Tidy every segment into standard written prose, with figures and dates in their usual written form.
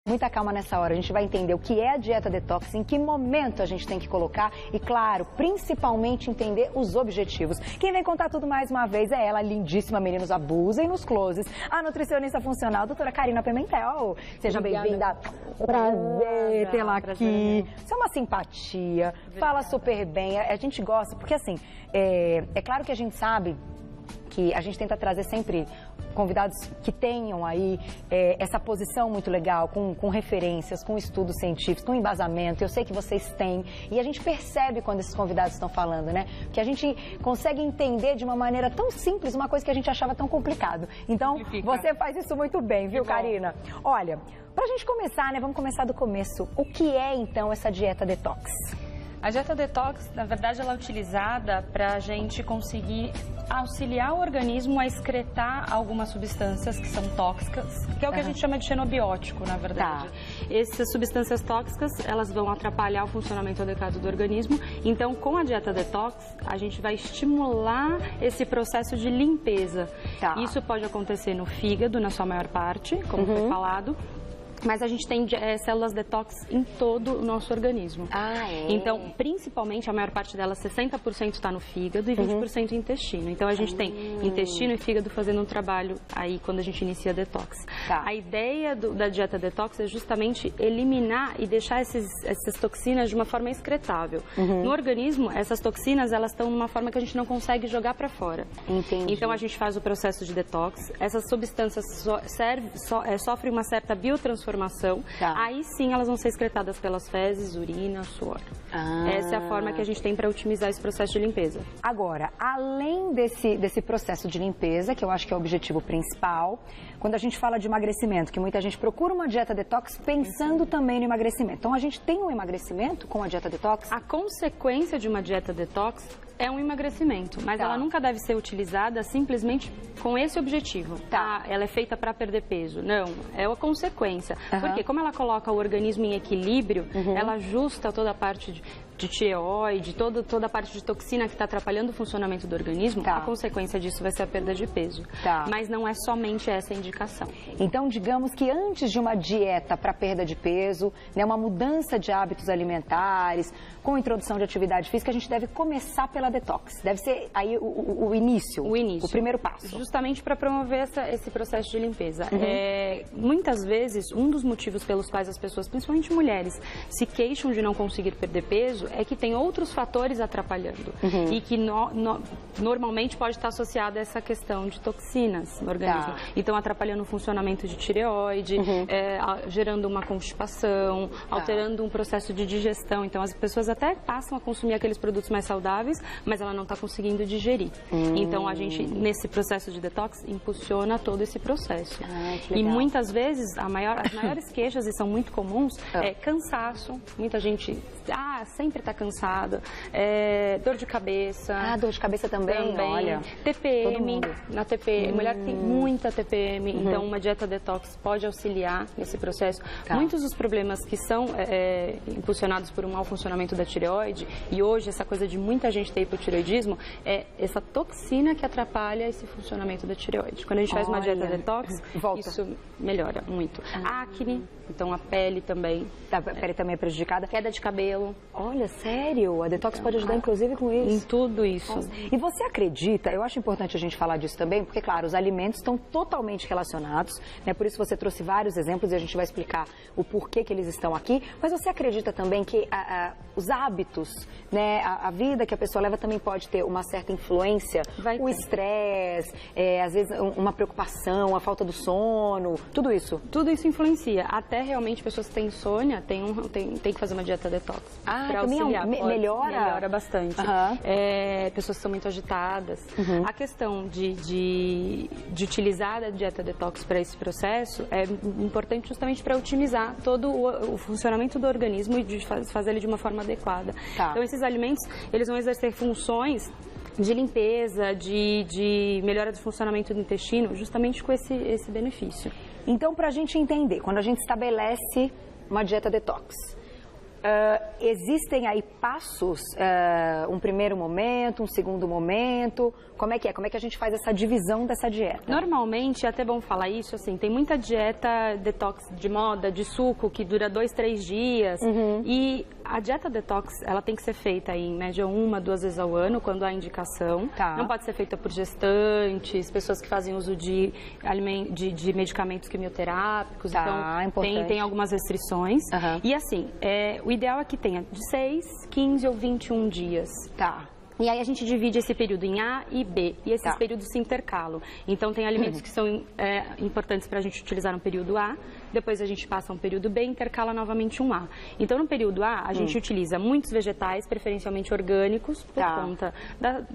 Muita calma nessa hora, a gente vai entender o que é a dieta detox, em que momento a gente tem que colocar e, claro, principalmente entender os objetivos. Quem vem contar tudo mais uma vez é ela, lindíssima, meninos, abusem nos closes, a nutricionista funcional, doutora Karina Pimentel. Seja bem-vinda. Prazer tê-la aqui. Você é uma simpatia, fala super bem, a gente gosta, porque assim, é claro que a gente sabe que a gente tenta trazer sempre convidados que tenham aí essa posição muito legal, com referências, com estudos científicos, com embasamento. Eu sei que vocês têm, e a gente percebe quando esses convidados estão falando, né? Que a gente consegue entender de uma maneira tão simples uma coisa que a gente achava tão complicado. Então, você faz isso muito bem, viu, Karina? Olha, pra gente começar, né? Vamos começar do começo. O que é, então, essa dieta detox? A dieta detox, na verdade, ela é utilizada para a gente conseguir auxiliar o organismo a excretar algumas substâncias que são tóxicas, que é o que a gente chama de xenobiótico, na verdade. Essas substâncias tóxicas, elas vão atrapalhar o funcionamento adequado do organismo. Então, com a dieta detox, a gente vai estimular esse processo de limpeza. Isso pode acontecer no fígado, na sua maior parte, como foi falado. Mas a gente tem células detox em todo o nosso organismo. Então, principalmente, a maior parte delas, 60% está no fígado e 20% no intestino. Então, a gente tem intestino e fígado fazendo um trabalho aí quando a gente inicia a detox. A ideia da dieta detox é justamente eliminar e deixar essas toxinas de uma forma excretável. No organismo, essas toxinas, elas estão numa forma que a gente não consegue jogar para fora. Então, a gente faz o processo de detox. Essas substâncias sofrem uma certa biotransformação. Aí sim elas vão ser excretadas pelas fezes, urina, suor. Essa é a forma que a gente tem para otimizar esse processo de limpeza. Agora, além desse processo de limpeza, que eu acho que é o objetivo principal, quando a gente fala de emagrecimento, que muita gente procura uma dieta detox pensando também no emagrecimento. Então a gente tem um emagrecimento com a dieta detox? A consequência de uma dieta detox é um emagrecimento, mas ela nunca deve ser utilizada simplesmente com esse objetivo. Ela é feita para perder peso. Não, é a consequência. Porque como ela coloca o organismo em equilíbrio, ela ajusta toda a parte de tireoide, toda a parte de toxina que está atrapalhando o funcionamento do organismo, a consequência disso vai ser a perda de peso. Mas não é somente essa a indicação. Então, digamos que antes de uma dieta para perda de peso, né, uma mudança de hábitos alimentares, com introdução de atividade física, a gente deve começar pela detox. Deve ser aí o início. O primeiro passo. Justamente para promover esse processo de limpeza. Muitas vezes, um dos motivos pelos quais as pessoas, principalmente mulheres, se queixam de não conseguir perder peso é que tem outros fatores atrapalhando e que normalmente pode estar associado a essa questão de toxinas no organismo. Então, atrapalhando o funcionamento de tireoide, gerando uma constipação, alterando um processo de digestão. Então, as pessoas até passam a consumir aqueles produtos mais saudáveis, mas ela não está conseguindo digerir. Então, a gente, nesse processo de detox, impulsiona todo esse processo. E muitas vezes, as maiores queixas, e são muito comuns, é cansaço. Muita gente sempre está cansada, dor de cabeça. Dor de cabeça também. Olha. TPM, na TPM, mulher tem muita TPM, então uma dieta detox pode auxiliar nesse processo. Muitos dos problemas que são impulsionados por um mau funcionamento da tireoide, e hoje essa coisa de muita gente ter hipotireoidismo, é essa toxina que atrapalha esse funcionamento da tireoide. Quando a gente faz uma dieta detox, isso melhora muito. Acne, então a pele também. A pele também é prejudicada. Queda de cabelo. Olha, sério? A detox pode ajudar inclusive com isso? Em tudo isso. E você acredita, eu acho importante a gente falar disso também, porque claro, os alimentos estão totalmente relacionados, né? Por isso você trouxe vários exemplos e a gente vai explicar o porquê que eles estão aqui, mas você acredita também que os hábitos, né, a vida que a pessoa leva também pode ter uma certa influência? O estresse, às vezes uma preocupação, a falta do sono, tudo isso? Tudo isso influencia, até realmente pessoas que têm insônia tem que fazer uma dieta detox. Também melhora bastante. Pessoas que são muito agitadas. A questão de utilizar a dieta detox para esse processo é importante justamente para otimizar todo o funcionamento do organismo e de fazer ele de uma forma adequada. Então, esses alimentos, eles vão exercer funções de limpeza, de melhora do funcionamento do intestino, justamente com esse benefício. Então, para a gente entender, quando a gente estabelece uma dieta detox, Existem aí passos, um primeiro momento, um segundo momento, como é que é? Como é que a gente faz essa divisão dessa dieta? Normalmente, é até bom falar isso, assim, tem muita dieta detox de moda, de suco, que dura 2, 3 dias, e a dieta detox, ela tem que ser feita aí, em média 1, 2 vezes ao ano, quando há indicação. Tá. Não pode ser feita por gestantes, pessoas que fazem uso de medicamentos quimioterápicos, Tá, então tem algumas restrições. E assim, o ideal é que tenha de 6, 15 ou 21 dias. Tá. E aí a gente divide esse período em A e B, e esses períodos se intercalam. Então tem alimentos que são importantes para a gente utilizar no período A, depois a gente passa um período B e intercala novamente um A. Então no período A a gente utiliza muitos vegetais, preferencialmente orgânicos, por conta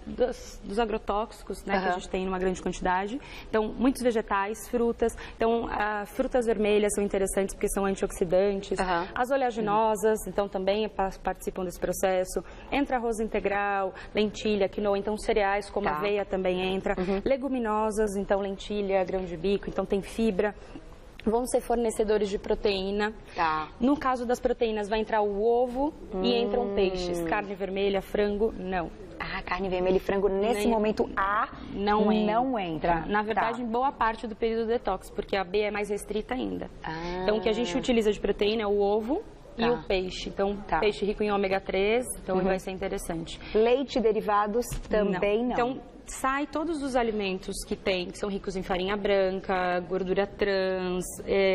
dos agrotóxicos, né, que a gente tem numa grande quantidade. Então muitos vegetais, frutas, então frutas vermelhas são interessantes porque são antioxidantes, as oleaginosas, então também participam desse processo, entra arroz integral, lentilha, quinoa, então cereais como aveia também entra, leguminosas, então lentilha, grão de bico, então tem fibra. Vão ser fornecedores de proteína. No caso das proteínas vai entrar o ovo e entram peixes, carne vermelha, frango, não. Carne vermelha e frango nesse momento A não entra. Na verdade, em boa parte do período detox, porque a B é mais restrita ainda. Então o que a gente utiliza de proteína é o ovo e o peixe. Então, peixe rico em ômega 3, então vai ser interessante. Leite e derivados também não. Então, sai todos os alimentos que são ricos em farinha branca, gordura trans,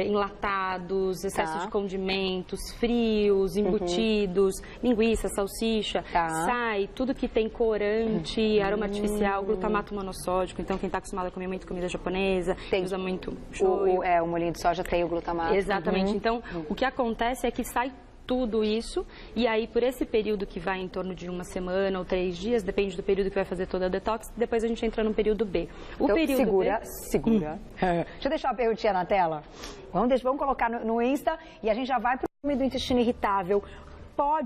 enlatados, excesso de condimentos, frios, embutidos, linguiça, salsicha. Sai tudo que tem corante, aroma artificial, glutamato monossódico. Então, quem está acostumado a comer muito comida japonesa, usa muito shoyu. O molhinho de soja tem o glutamato. Exatamente. Então, o que acontece é que sai tudo isso, e aí por esse período que vai em torno de 1 semana ou 3 dias, depende do período que vai fazer toda a detox, depois a gente entra no período B. Então, segura. Deixa eu deixar uma perguntinha na tela. Vamos colocar no Insta e a gente já vai para o do intestino irritável.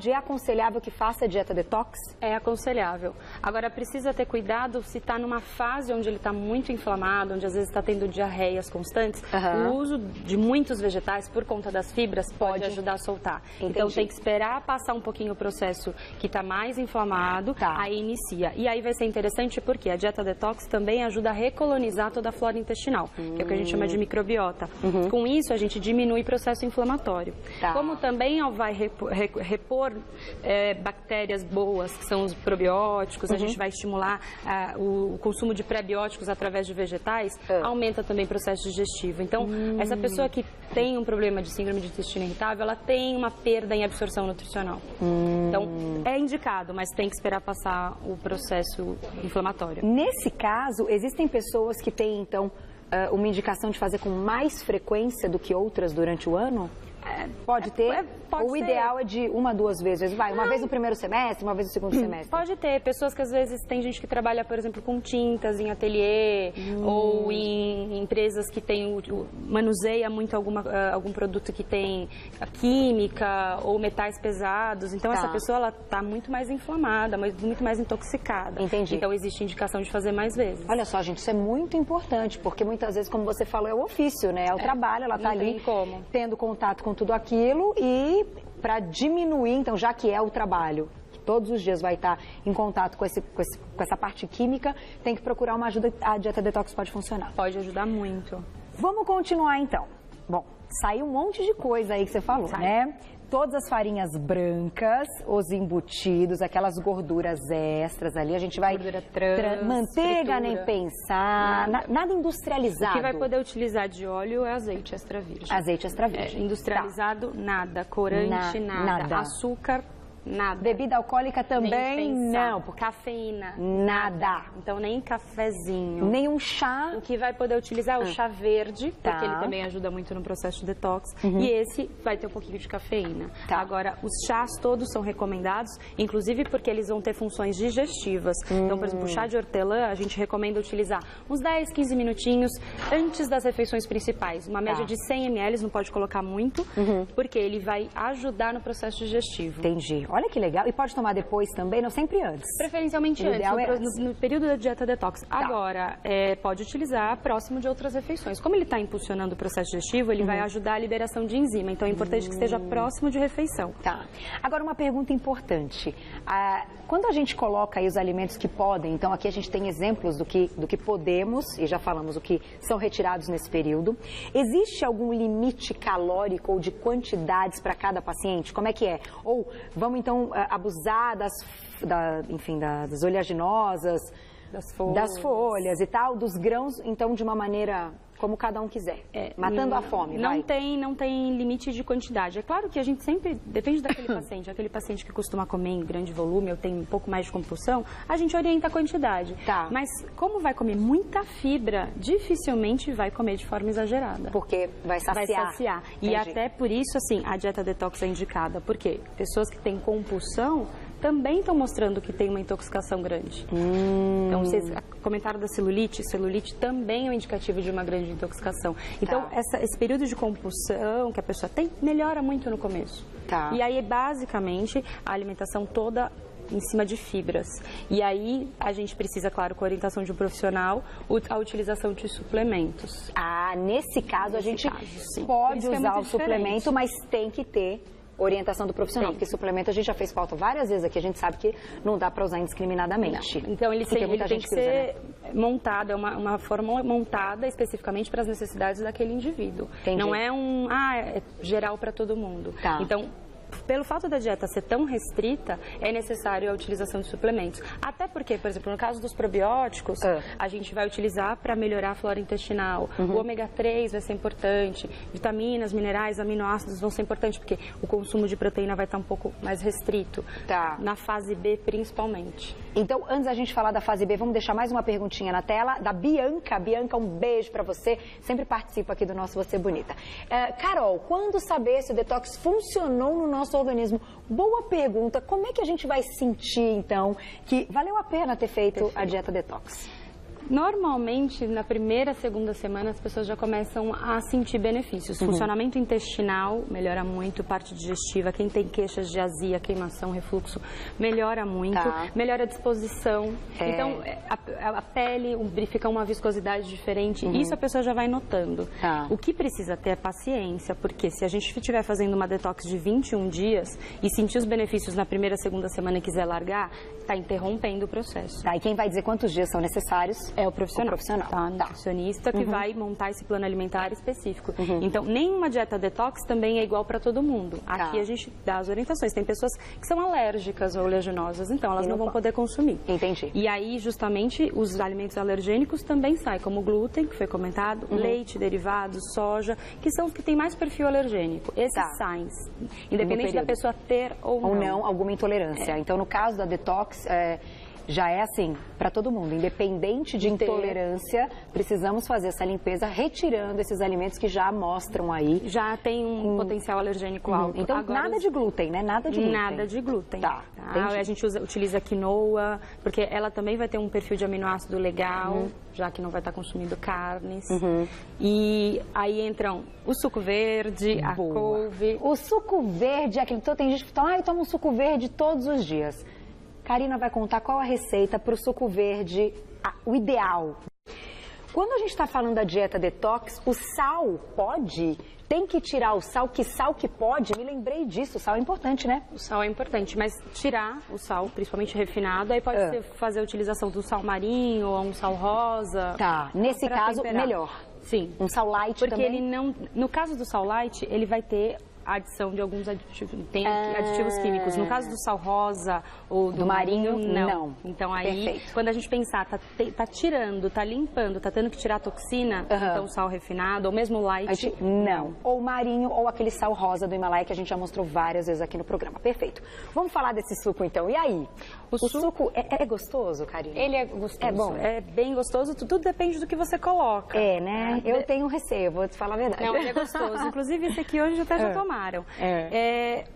É aconselhável que faça dieta detox? É aconselhável. Agora, precisa ter cuidado se está numa fase onde ele está muito inflamado, onde às vezes está tendo diarreias constantes. O uso de muitos vegetais, por conta das fibras, pode ajudar a soltar. Então, tem que esperar passar um pouquinho o processo que está mais inflamado, aí inicia. E aí vai ser interessante porque a dieta detox também ajuda a recolonizar toda a flora intestinal, que é o que a gente chama de microbiota. Com isso, a gente diminui o processo inflamatório. Como também vai repor bactérias boas, que são os probióticos, a gente vai estimular o consumo de prebióticos através de vegetais, aumenta também o processo digestivo. Então, essa pessoa que tem um problema de síndrome de intestino irritável, ela tem uma perda em absorção nutricional. Então, é indicado, mas tem que esperar passar o processo inflamatório. Nesse caso, existem pessoas que têm, então, uma indicação de fazer com mais frequência do que outras durante o ano? Pode ter? O ideal é de 1, 2 vezes. Uma vez no primeiro semestre, uma vez no segundo semestre. Pode ter. Pessoas que às vezes tem gente que trabalha, por exemplo, com tintas em ateliê ou em empresas que manuseia muito algum produto que tem química ou metais pesados. Então essa pessoa ela está muito mais inflamada, muito mais intoxicada. Entendi. Então existe indicação de fazer mais vezes. Olha só, gente, isso é muito importante, porque muitas vezes, como você falou, é o ofício, né? É o trabalho, ela está ali tendo contato com tudo aquilo e para diminuir, então, já que é o trabalho, que todos os dias vai estar em contato com essa parte química, tem que procurar uma ajuda. A dieta detox pode funcionar. Pode ajudar muito. Vamos continuar, então. Bom, saiu um monte de coisa aí que você falou, né? Todas as farinhas brancas, os embutidos, aquelas gorduras extras ali, a gente vai... Gordura trans, manteiga, fritura. Nem pensar, nada industrializado. O que vai poder utilizar de óleo é azeite extra virgem. Azeite extra virgem. Industrializado, nada. Corante, nada. Açúcar, nada. Bebida alcoólica também não. Cafeína, nada. Então nem cafezinho. Nem um chá. O que vai poder utilizar é o chá verde, porque ele também ajuda muito no processo de detox. E esse vai ter um pouquinho de cafeína. Agora, os chás todos são recomendados, inclusive porque eles vão ter funções digestivas. Então, por exemplo, o chá de hortelã, a gente recomenda utilizar uns 10, 15 minutinhos antes das refeições principais. Uma média de 100 ml, não pode colocar muito, porque ele vai ajudar no processo digestivo. Entendi. Olha que legal. E pode tomar depois também, não sempre antes? Preferencialmente antes, no período da dieta detox. Agora, pode utilizar próximo de outras refeições. Como ele está impulsionando o processo digestivo, ele vai ajudar a liberação de enzima. Então, é importante que esteja próximo de refeição. Tá. Agora, uma pergunta importante. Quando a gente coloca aí os alimentos que podem, então aqui a gente tem exemplos do que podemos, e já falamos o que são retirados nesse período. Existe algum limite calórico ou de quantidades para cada paciente? Como é que é? Ou vamos então abusar das oleaginosas, das folhas e tal, dos grãos, então de uma maneira como cada um quiser, matando a fome, não tem limite de quantidade. É claro que a gente sempre, depende daquele paciente, aquele paciente que costuma comer em grande volume ou tem um pouco mais de compulsão, a gente orienta a quantidade. Tá. Mas como vai comer muita fibra, dificilmente vai comer de forma exagerada. Porque vai saciar. Vai saciar. E até por isso, assim, a dieta detox é indicada, porque pessoas que têm compulsão também estão mostrando que tem uma intoxicação grande. Então, vocês comentaram da celulite também é um indicativo de uma grande intoxicação. Então, esse período de compulsão que a pessoa tem, melhora muito no começo. Tá. E aí, basicamente, a alimentação toda em cima de fibras. E aí, a gente precisa, claro, com a orientação de um profissional, a utilização de suplementos. Nesse caso, a gente pode usar o suplemento, mas tem que ter orientação do profissional, porque suplemento a gente já fez pauta várias vezes aqui, a gente sabe que não dá para usar indiscriminadamente. Não. Então ele tem que ser montado, é uma fórmula montada especificamente para as necessidades daquele indivíduo. Entendi. Não é é geral para todo mundo. Tá. Então, pelo fato da dieta ser tão restrita, é necessário a utilização de suplementos. Até porque, por exemplo, no caso dos probióticos, a gente vai utilizar para melhorar a flora intestinal. O ômega 3 vai ser importante, vitaminas, minerais, aminoácidos vão ser importantes, porque o consumo de proteína vai estar um pouco mais restrito. Tá. Na fase B, principalmente. Então, antes da gente falar da fase B, vamos deixar mais uma perguntinha na tela, da Bianca. Bianca, um beijo para você, sempre participa aqui do nosso Você Bonita. Carol, quando saber se o detox funcionou no nosso organismo? Boa pergunta. Como é que a gente vai sentir, então, que valeu a pena ter feito a dieta detox? Normalmente, na primeira, segunda semana, as pessoas já começam a sentir benefícios. Funcionamento intestinal melhora muito, parte digestiva, quem tem queixas de azia, queimação, refluxo, melhora muito. Melhora a disposição. Então, a pele fica uma viscosidade diferente. Isso a pessoa já vai notando. O que precisa ter é paciência, porque se a gente estiver fazendo uma detox de 21 dias e sentir os benefícios na primeira, segunda semana e quiser largar, está interrompendo o processo. E quem vai dizer quantos dias são necessários? É o profissional. Nutricionista que vai montar esse plano alimentar específico. Então, nenhuma dieta detox também é igual para todo mundo. Aqui a gente dá as orientações. Tem pessoas que são alérgicas ou oleaginosas, então elas não vão poder consumir. Entendi. E aí, justamente, os alimentos alergênicos também saem, como o glúten, que foi comentado, leite, derivados, soja, que são os que têm mais perfil alergênico. Esses saem, independente da pessoa ter ou não alguma intolerância. Então, no caso da detox, já é assim, para todo mundo, independente de intolerância, precisamos fazer essa limpeza retirando esses alimentos que já mostram aí. Já tem um potencial alergênico alto. Então, agora, nada de glúten, né? Nada de glúten. Nada de glúten. A gente utiliza quinoa, porque ela também vai ter um perfil de aminoácido legal, já que não vai estar consumindo carnes. E aí entram o suco verde, a couve. O suco verde, tem gente que fala, eu tomo um suco verde todos os dias. Karina vai contar qual a receita para o suco verde, o ideal. Quando a gente está falando da dieta detox, o sal pode? Tem que tirar o sal? Que sal que pode? Me lembrei disso, o sal é importante, né? O sal é importante, mas tirar o sal, principalmente refinado, aí pode ser fazer a utilização do sal marinho ou um sal rosa. Nesse caso, melhor. Sim. Um sal light porque também? Ele não, no caso do sal light, ele vai ter a adição de alguns aditivos, tem aditivos químicos. No caso do sal rosa ou do marinho, não. Então aí, quando a gente pensar, tá tirando, tá limpando, tá tendo que tirar a toxina, então o sal refinado ou mesmo light, não. Ou marinho ou aquele sal rosa do Himalaia que a gente já mostrou várias vezes aqui no programa. Perfeito. Vamos falar desse suco então. E aí? O suco é gostoso, Karina? Ele é gostoso. É bom? É bem gostoso, tudo depende do que você coloca. Né? Eu tenho receio, vou te falar a verdade. Não, ele é gostoso. Inclusive esse aqui hoje eu até já tomava. tomaram.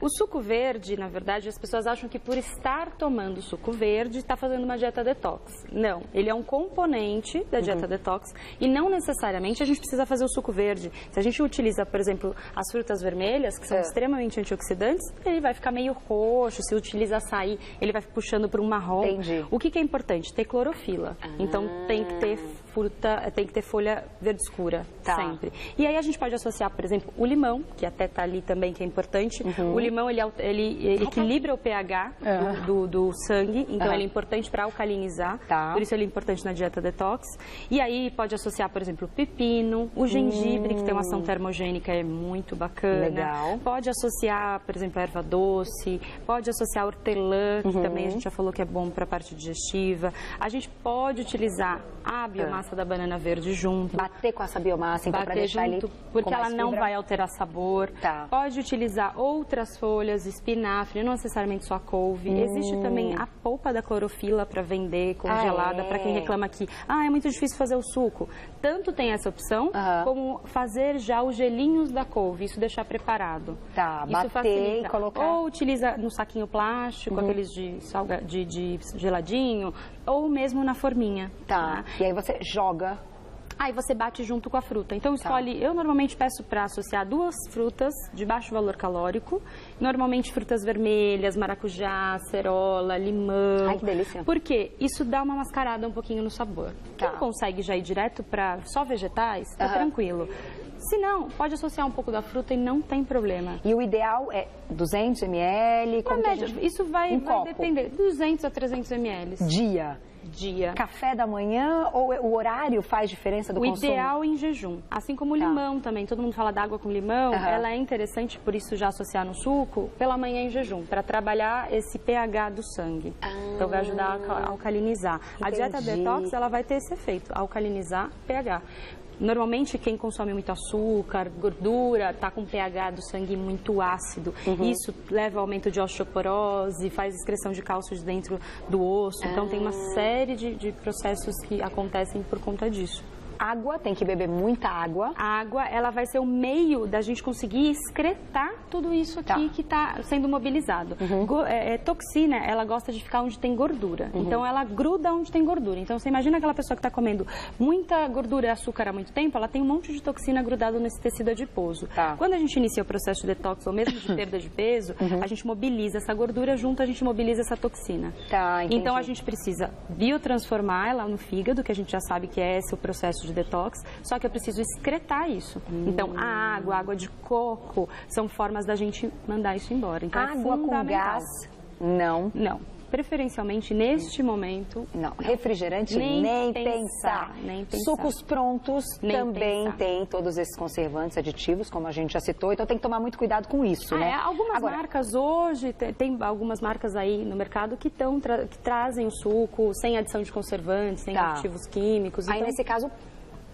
O suco verde, na verdade, as pessoas acham que por estar tomando suco verde, está fazendo uma dieta detox. Não, ele é um componente da dieta detox e não necessariamente a gente precisa fazer o suco verde. Se a gente utiliza, por exemplo, as frutas vermelhas, que são extremamente antioxidantes, ele vai ficar meio roxo. Se utiliza açaí, ele vai puxando para um marrom. Entendi. O que é importante? Ter clorofila. Então tem que ter fruta, tem que ter folha verde escura, sempre. E aí a gente pode associar, por exemplo, o limão, que até tá ali também, que é importante. O limão, ele equilibra o pH do sangue, então ele é importante para alcalinizar, por isso ele é importante na dieta detox. E aí pode associar, por exemplo, o pepino, o gengibre, que tem uma ação termogênica, é muito bacana. Legal. Pode associar, por exemplo, a erva doce, pode associar hortelã, que também a gente já falou que é bom para a parte digestiva. A gente pode utilizar a biomassa da banana verde junto. Bater com essa biomassa, então, para deixar junto, ele porque ela não vai alterar sabor. Pode utilizar outras folhas, espinafre, não necessariamente só a couve. Existe também a polpa da clorofila para vender congelada, para quem reclama que é muito difícil fazer o suco. Tanto tem essa opção, como fazer já os gelinhos da couve, isso deixar preparado. Isso bater facilita. E colocar. Ou utiliza no saquinho plástico, aqueles de geladinho, ou mesmo na forminha. E aí você joga. Aí você bate junto com a fruta. Então escolhe, eu normalmente peço para associar 2 frutas de baixo valor calórico, normalmente frutas vermelhas, maracujá, acerola, limão. Ai, que delícia. Porque isso dá uma mascarada um pouquinho no sabor. Quem consegue já ir direto para só vegetais, tá tranquilo. Se não, pode associar um pouco da fruta e não tem problema. E o ideal é 200 ml? Na média, isso vai depender, 200 a 300 ml. Dia. Café da manhã ou o horário faz diferença do consumo? O ideal em jejum. Assim como o limão também. Todo mundo fala da água com limão. Ela é interessante, por isso já associar no suco, pela manhã em jejum, para trabalhar esse pH do sangue. Então vai ajudar a alcalinizar. A dieta detox, ela vai ter esse efeito, alcalinizar pH. Normalmente, quem consome muito açúcar, gordura, está com pH do sangue muito ácido. Isso leva ao aumento de osteoporose, faz excreção de cálcio de dentro do osso. Então, tem uma série de processos que acontecem por conta disso. Água, tem que beber muita água. A água, ela vai ser o meio da gente conseguir excretar tudo isso aqui que está sendo mobilizado. Toxina, ela gosta de ficar onde tem gordura. Então, ela gruda onde tem gordura. Então, você imagina aquela pessoa que está comendo muita gordura e açúcar há muito tempo, ela tem um monte de toxina grudado nesse tecido adiposo. Quando a gente inicia o processo de detox ou mesmo de perda de peso, a gente mobiliza essa gordura junto, a gente mobiliza essa toxina. Então, a gente precisa biotransformar ela no fígado, que a gente já sabe que é esse o processo de detox, só que eu preciso excretar isso. Então, a água de coco, são formas da gente mandar isso embora. Então, água com gás, não. Não. Preferencialmente, neste momento... Não. Refrigerante, nem pensar. Sucos prontos também tem todos esses conservantes, aditivos, como a gente já citou. Então, tem que tomar muito cuidado com isso, né? Algumas marcas hoje, tem algumas marcas aí no mercado que trazem o suco sem adição de conservantes, sem aditivos químicos. Aí, nesse caso...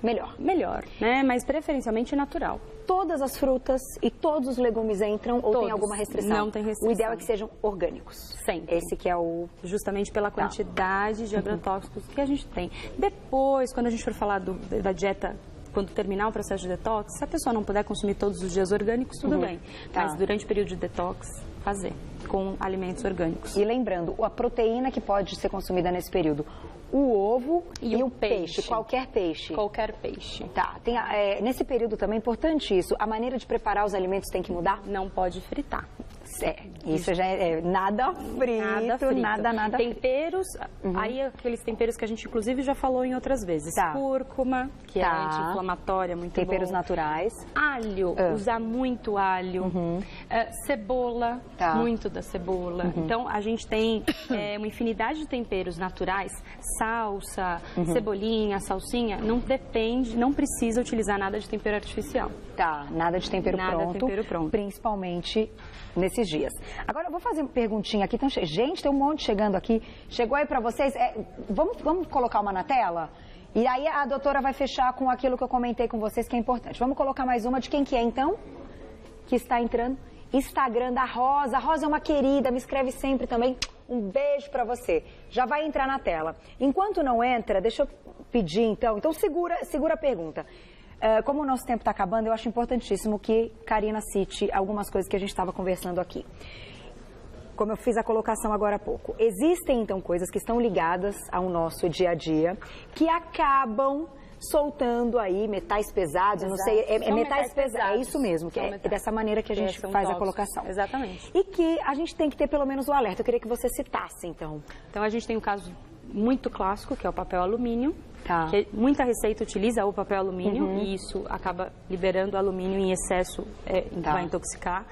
Melhor, né? Mas preferencialmente natural. Todas as frutas e todos os legumes entram ou tem alguma restrição? Não tem restrição. O ideal é que sejam orgânicos. Sempre. Esse que é o... Justamente pela quantidade de agrotóxicos que a gente tem. Depois, quando a gente for falar da dieta, quando terminar o processo de detox, se a pessoa não puder consumir todos os dias orgânicos, tudo bem. Mas durante o período de detox, fazer com alimentos orgânicos. E lembrando, a proteína que pode ser consumida nesse período, o ovo e o peixe. Qualquer peixe. Qualquer peixe. Nesse período também é importante isso. A maneira de preparar os alimentos tem que mudar? Não pode fritar. Isso já é nada frito, nada temperos, aí aqueles temperos que a gente inclusive já falou em outras vezes. Cúrcuma, que é anti-inflamatória, muito bom. Temperos naturais. Alho, usar muito alho. Cebola, muito da cebola. Então, a gente tem uma infinidade de temperos naturais. Salsa, cebolinha, salsinha, não precisa utilizar nada de tempero artificial. Nada de tempero tempero pronto. Principalmente nesses dias. Agora, eu vou fazer uma perguntinha aqui. Gente, tem um monte chegando aqui. Chegou aí pra vocês? Vamos colocar uma na tela? E aí a doutora vai fechar com aquilo que eu comentei com vocês, que é importante. Vamos colocar mais uma de quem que é, então? Que está entrando. Instagram da Rosa. A Rosa é uma querida, me escreve sempre também. Um beijo pra você. Já vai entrar na tela. Enquanto não entra, deixa eu pedir, então. Então, segura a pergunta. Como o nosso tempo está acabando, eu acho importantíssimo que Karina cite algumas coisas que a gente estava conversando aqui. Como eu fiz a colocação agora há pouco. Existem, então, coisas que estão ligadas ao nosso dia a dia, que acabam soltando aí metais pesados, eu não sei, metais pesados, é isso mesmo, que é dessa maneira que a gente faz a colocação. Exatamente. E que a gente tem que ter pelo menos o alerta. Eu queria que você citasse, então. Então, a gente tem um caso muito clássico, que é o papel alumínio. Tá. Que muita receita utiliza o papel alumínio e isso acaba liberando alumínio em excesso, vai intoxicar.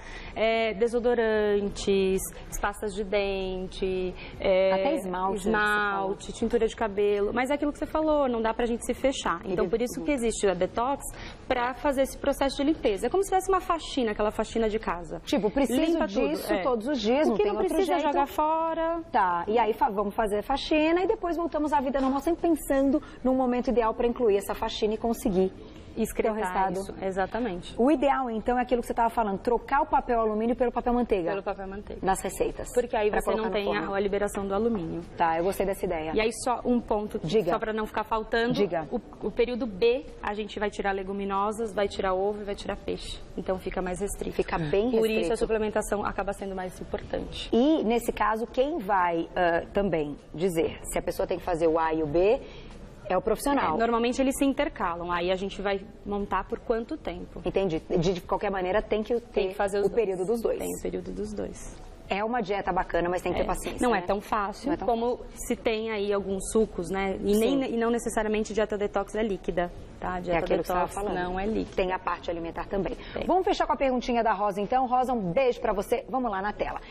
Desodorantes, pastas de dente, até esmalte, tintura de cabelo. Mas é aquilo que você falou, não dá pra gente se fechar. Então, por isso que existe a detox, pra fazer esse processo de limpeza. É como se tivesse uma faxina, aquela faxina de casa. Tipo, preciso disso todos os dias, não tem outro jeito. Não precisa jogar fora. Tá, e aí vamos fazer a faxina e depois voltamos à vida normal, sempre pensando num momento ideal para incluir essa faxina e conseguir excretar isso. Exatamente. O ideal, então, é aquilo que você estava falando, trocar o papel alumínio pelo papel manteiga. Pelo papel manteiga. Nas receitas. Porque aí você não tem a liberação do alumínio. Tá, eu gostei dessa ideia. E aí só um ponto, só para não ficar faltando. Diga. O período B, a gente vai tirar leguminosas, vai tirar ovo e vai tirar peixe. Então fica mais restrito. Fica bem restrito. Por isso a suplementação acaba sendo mais importante. E, nesse caso, quem vai também dizer se a pessoa tem que fazer o A e o B é o profissional. Normalmente eles se intercalam, aí a gente vai montar por quanto tempo. Entendi. De qualquer maneira, tem que fazer o período dos dois. Tem o período dos dois. É uma dieta bacana, mas tem que ter paciência. Não é tão fácil como se tem aí alguns sucos, né? E não necessariamente dieta detox é líquida, tá? Dieta detox não é líquida. Tem a parte alimentar também. Vamos fechar com a perguntinha da Rosa, então. Rosa, um beijo pra você. Vamos lá na tela.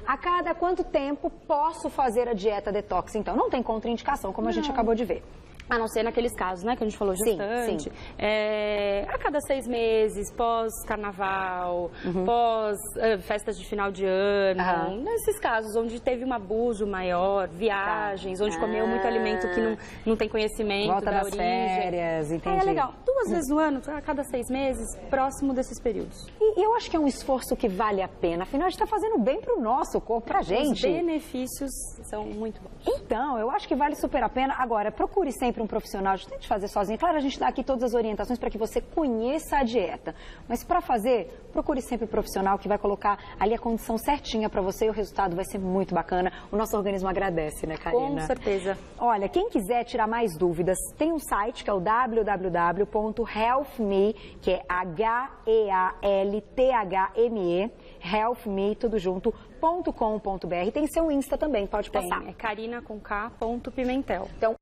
A cada quanto tempo posso fazer a dieta detox, então? Não tem contraindicação, como a gente acabou de ver. A não ser naqueles casos, né, que a gente falou, gestante. Sim. A cada 6 meses, pós-carnaval, pós festas de final de ano. Nesses casos onde teve um abuso maior, viagens, onde comeu muito alimento que não tem conhecimento Volta da das origem. Férias, entendi. É legal. 2 vezes no ano, a cada 6 meses, próximo desses períodos. E eu acho que é um esforço que vale a pena. Afinal, a gente está fazendo bem para o nosso corpo, para a gente. Os benefícios são muito bons. Então, eu acho que vale super a pena. Agora, procure sempre um profissional, tente fazer sozinho. Claro, a gente dá aqui todas as orientações para que você conheça a dieta. Mas para fazer, procure sempre um profissional que vai colocar ali a condição certinha para você e o resultado vai ser muito bacana. O nosso organismo agradece, né, Karina? Com certeza. Olha, quem quiser tirar mais dúvidas, tem um site que é o www.healthme, que é HEALTHME, healthme, tudo junto, .com.br. Tem seu Insta também, pode passar. É Karina com K, Pimentel. Então,